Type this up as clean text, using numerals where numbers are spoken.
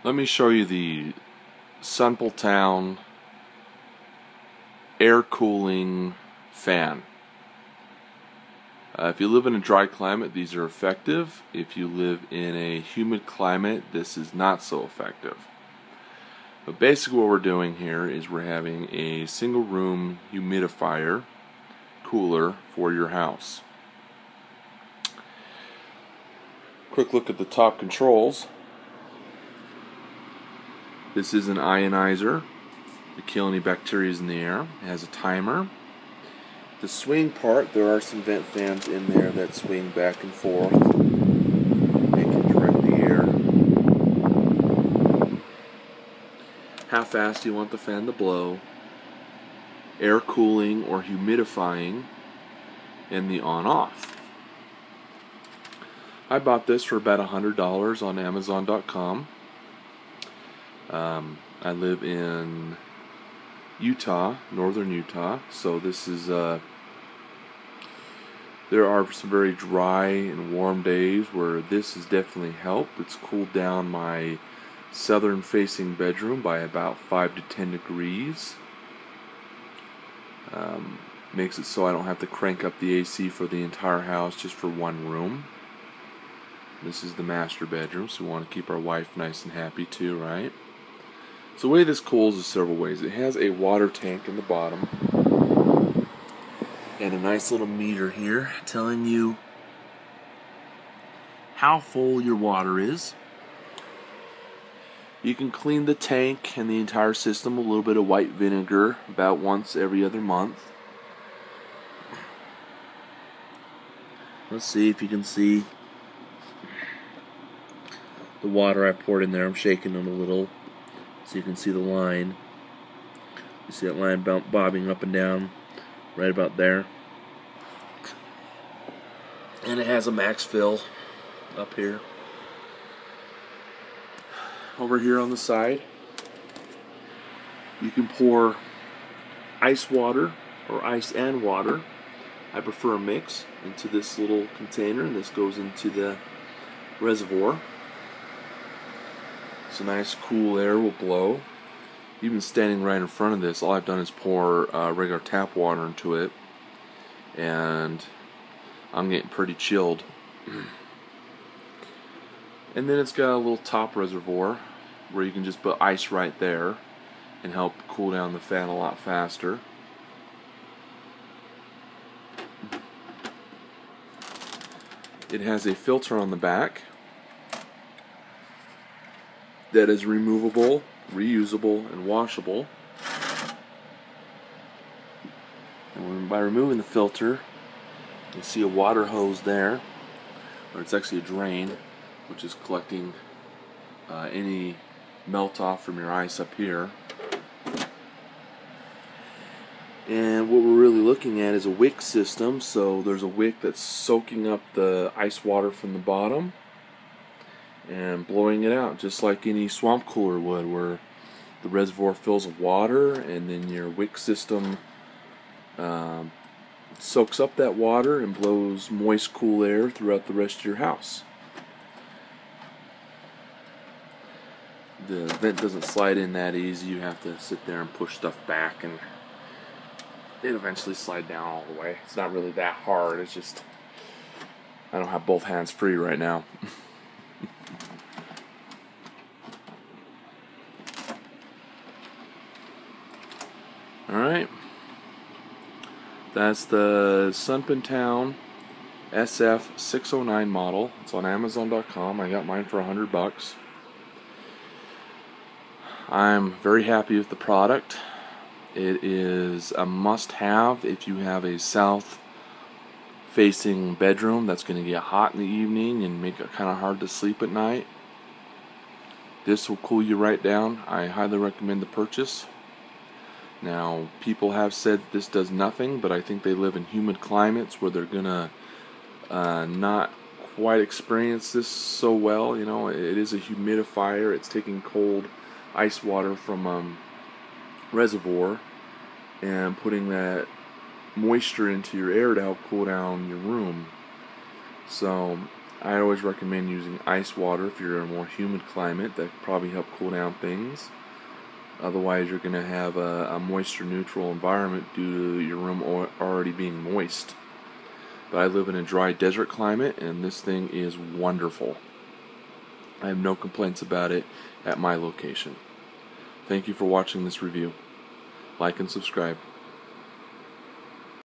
Let me show you the Sunpentown air cooling fan. If you live in a dry climate, these are effective. If you live in a humid climate, this is not so effective. But basically what we're doing here is we're having a single room humidifier cooler for your house. Quick look at the top controls. This is an ionizer to kill any bacteria in the air. It has a timer. The swing part, there are some vent fans in there that swing back and forth and can direct the air. How fast do you want the fan to blow? Air cooling or humidifying, and the on-off. I bought this for about $100 on Amazon.com. I live in Utah, northern Utah, so this is there are some very dry and warm days where this has definitely helped. It's cooled down my southern facing bedroom by about 5 to 10 degrees. Makes it so I don't have to crank up the AC for the entire house, just for one room. This is the master bedroom, so we want to keep our wife nice and happy too, right? So the way this cools is several ways. It has a water tank in the bottom and a nice little meter here telling you how full your water is. You can clean the tank and the entire system with a little bit of white vinegar about once every other month. Let's see if you can see the water I poured in there. I'm shaking it a little so you can see the line. You see that line bobbing up and down right about there. And it has a max fill up here. Over here on the side, you can pour ice water or ice and water. I prefer a mix into this little container, and this goes into the reservoir. So nice cool air will blow. Even standing right in front of this, all I've done is pour regular tap water into it, and I'm getting pretty chilled. And then it's got a little top reservoir where you can just put ice right there and help cool down the fan a lot faster. It has a filter on the back that is removable, reusable, and washable. And by removing the filter, you see a water hose there, or it's actually a drain, which is collecting any melt off from your ice up here. And what we're really looking at is a wick system. So there's a wick that's soaking up the ice water from the bottom and blowing it out, just like any swamp cooler would, where the reservoir fills with water and then your wick system soaks up that water and blows moist, cool air throughout the rest of your house. The vent doesn't slide in that easy. You have to sit there and push stuff back, and it eventually slide down all the way. It's not really that hard. It's just I don't have both hands free right now. Alright, that's the Sunpentown SF-609 model. It's on Amazon.com. I got mine for $100. I'm very happy with the product. It is a must-have if you have a south-facing bedroom that's going to get hot in the evening and make it kind of hard to sleep at night. This will cool you right down. I highly recommend the purchase. Now, people have said this does nothing, but I think they live in humid climates where they're gonna not quite experience this so well. You know, it is a humidifier. It's taking cold ice water from reservoir and putting that moisture into your air to help cool down your room. So I always recommend using ice water if you're in a more humid climate. That could probably help cool down things. Otherwise, you're going to have a moisture neutral environment due to your room already being moist. But I live in a dry desert climate, and this thing is wonderful. I have no complaints about it at my location. Thank you for watching this review. Like and subscribe.